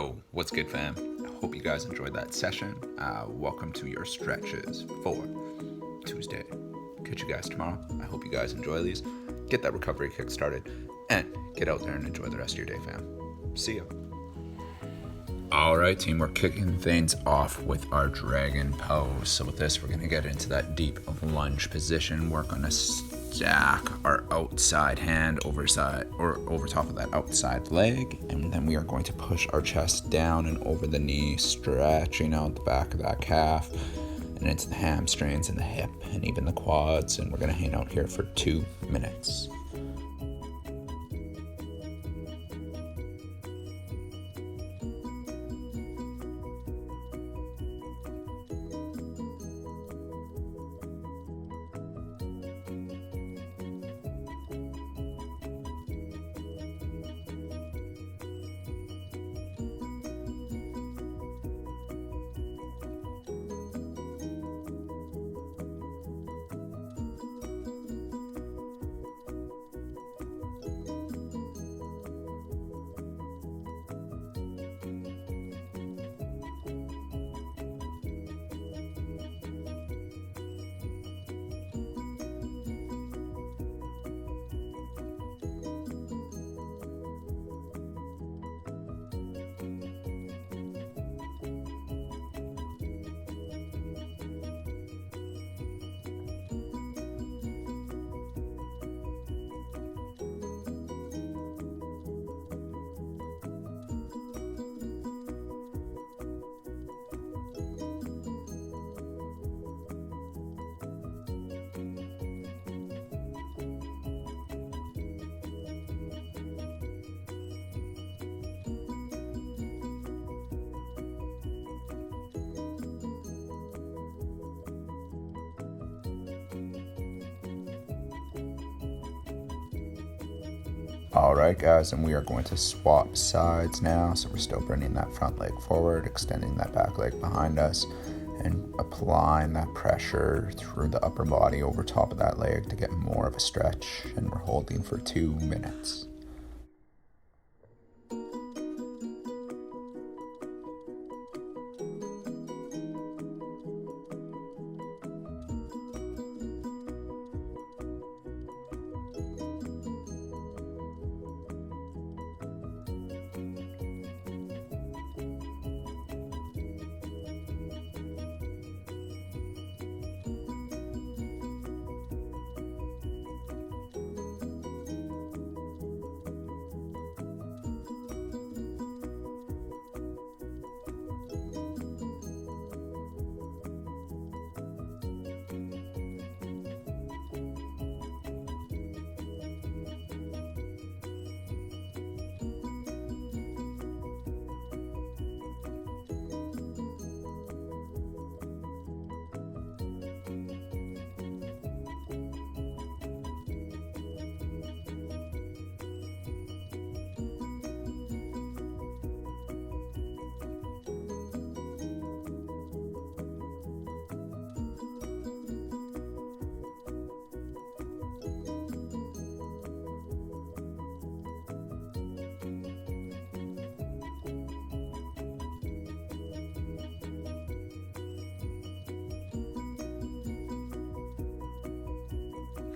Yo, what's good, fam? I hope you guys enjoyed that session. Welcome to your stretches for Tuesday. Catch you guys tomorrow. I hope you guys enjoy these. Get that recovery kick started and get out there and enjoy the rest of your day, fam. See ya. All right, team, we're kicking things off with our dragon pose. So with this, we're going to get into that deep lunge position. We're going to stack our outside hand over top of that outside leg, and then we are going to push our chest down and over the knee, stretching out the back of that calf and into the hamstrings and the hip and even the quads. And we're going to hang out here for 2 minutes. All right, guys, and we are going to swap sides now. So we're still bringing that front leg forward, extending that back leg behind us, and applying that pressure through the upper body over top of that leg to get more of a stretch. And we're holding for 2 minutes.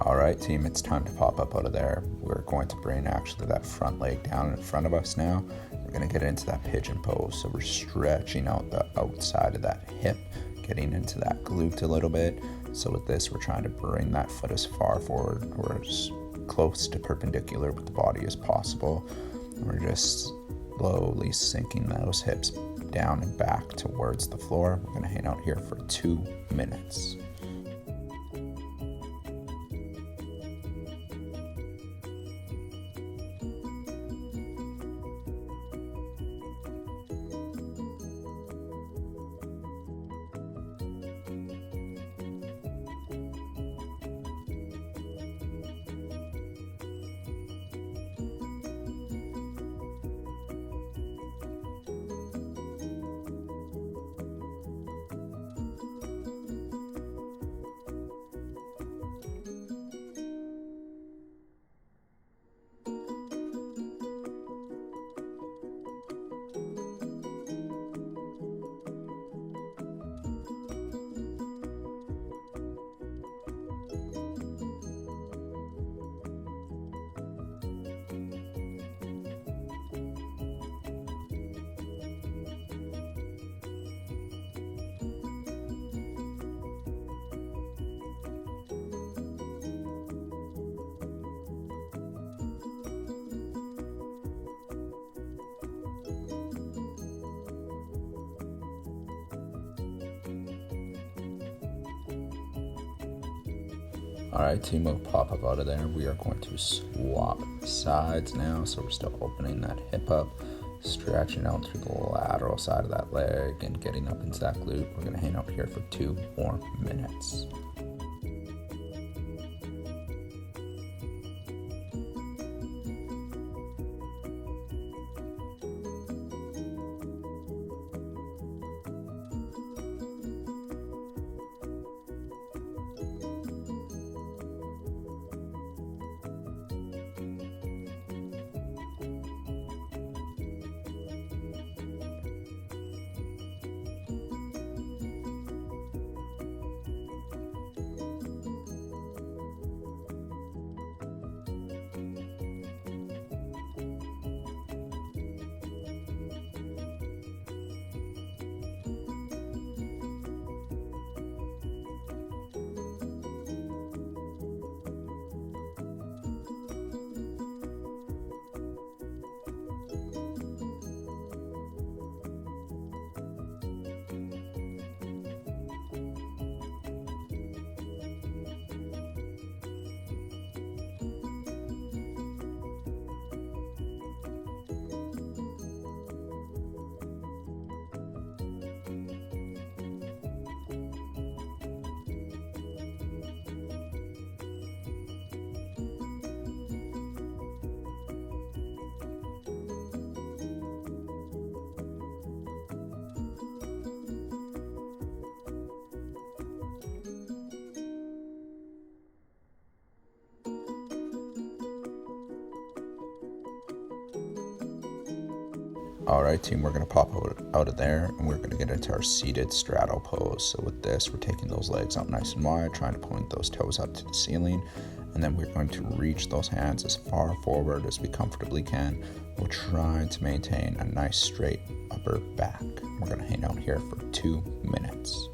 All right, team, it's time to pop up out of there. We're going to bring actually that front leg down in front of us now. We're going to get into that pigeon pose. So we're stretching out the outside of that hip, getting into that glute a little bit. So with this, we're trying to bring that foot as far forward or as close to perpendicular with the body as possible. And we're just slowly sinking those hips down and back towards the floor. We're going to hang out here for 2 minutes. Alright team, we'll pop up out of there. We are going to swap sides now. So we're still opening that hip up, stretching out through the lateral side of that leg and getting up into that glute. We're going to hang out here for 2 more minutes. Alright team, we're going to pop out of there and we're going to get into our seated straddle pose. So with this, we're taking those legs out nice and wide, trying to point those toes up to the ceiling, and then we're going to reach those hands as far forward as we comfortably can. We're trying to maintain a nice straight upper back. We're going to hang out here for 2 minutes.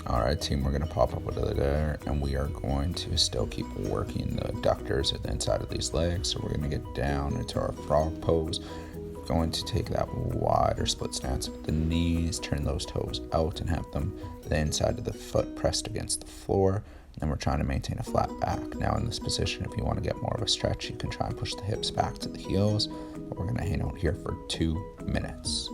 Alright team, we're going to pop up over there and we are going to still keep working the adductors at the inside of these legs. So we're going to get down into our frog pose. Going to take that wider split stance with the knees, turn those toes out and have them the inside of the foot pressed against the floor. And we're trying to maintain a flat back. Now in this position, if you want to get more of a stretch, you can try and push the hips back to the heels. But we're going to hang out here for 2 minutes.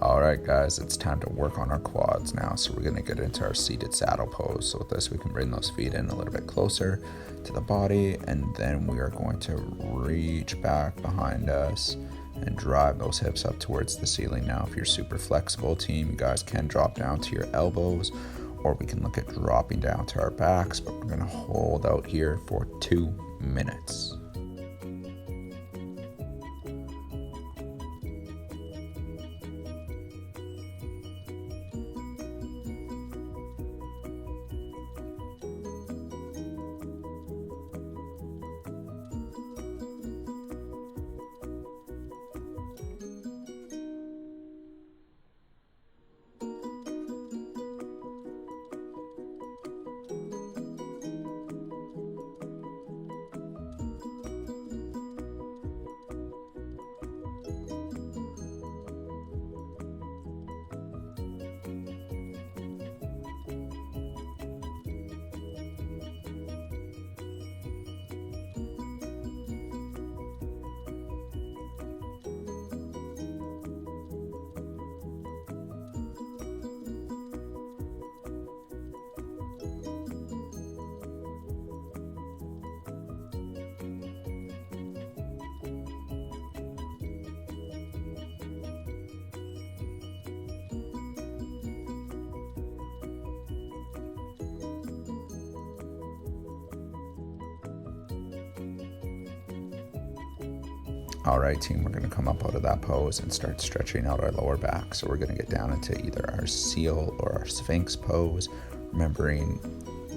Alright guys, it's time to work on our quads now. So we're going to get into our seated saddle pose. So with this we can bring those feet in a little bit closer to the body, and then we are going to reach back behind us and drive those hips up towards the ceiling. Now if you're super flexible team, you guys can drop down to your elbows, or we can look at dropping down to our backs, but we're going to hold out here for 2 minutes. Alright team, we're going to come up out of that pose and start stretching out our lower back. So we're going to get down into either our seal or our Sphinx pose, remembering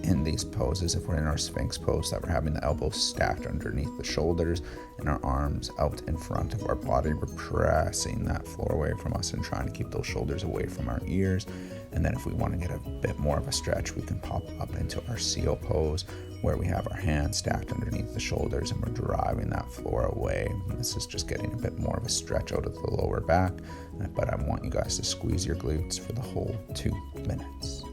in these poses, if we're in our Sphinx pose, that we're having the elbows stacked underneath the shoulders and our arms out in front of our body. We're pressing that floor away from us and trying to keep those shoulders away from our ears. And then if we want to get a bit more of a stretch, we can pop up into our seal pose, where we have our hands stacked underneath the shoulders and we're driving that floor away. And this is just getting a bit more of a stretch out of the lower back, but I want you guys to squeeze your glutes for the whole 2 minutes.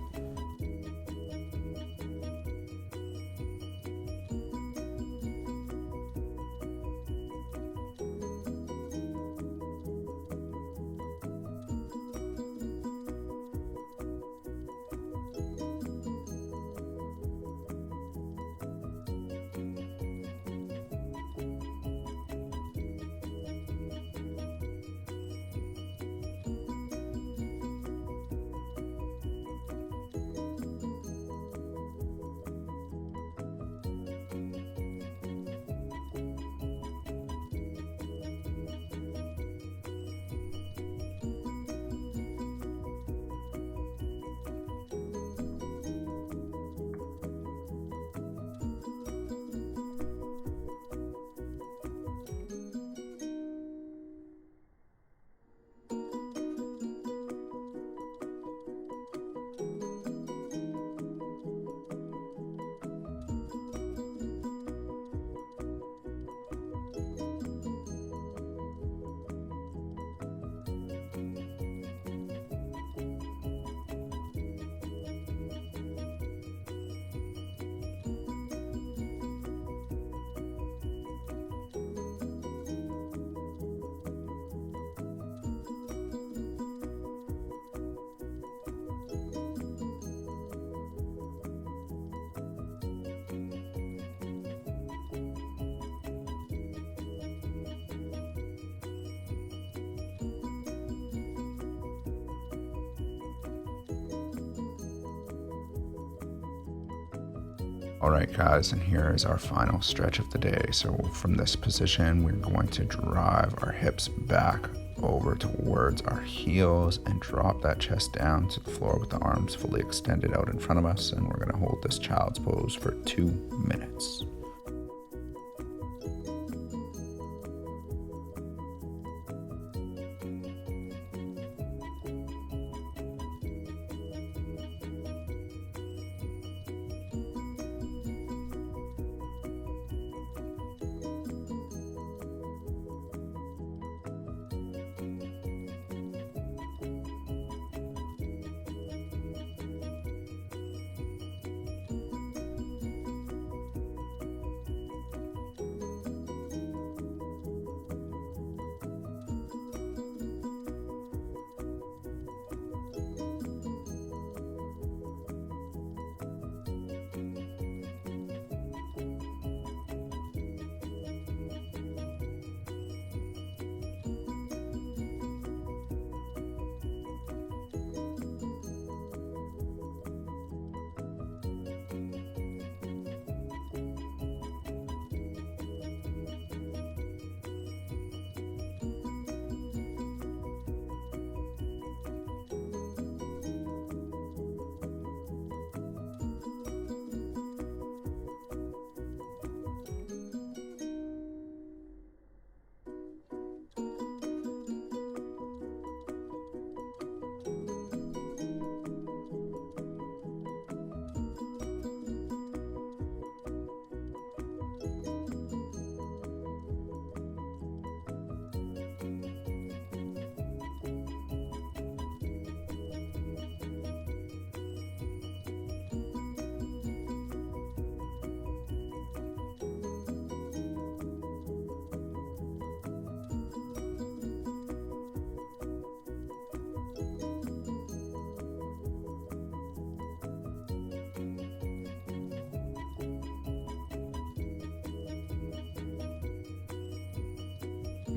Alright guys, and here is our final stretch of the day. So from this position, we're going to drive our hips back over towards our heels and drop that chest down to the floor with the arms fully extended out in front of us. And we're going to hold this child's pose for 2 minutes.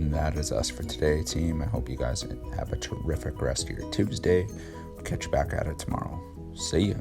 And that is us for today, team. I hope you guys have a terrific rest of your Tuesday. We'll catch you back at it tomorrow. See ya.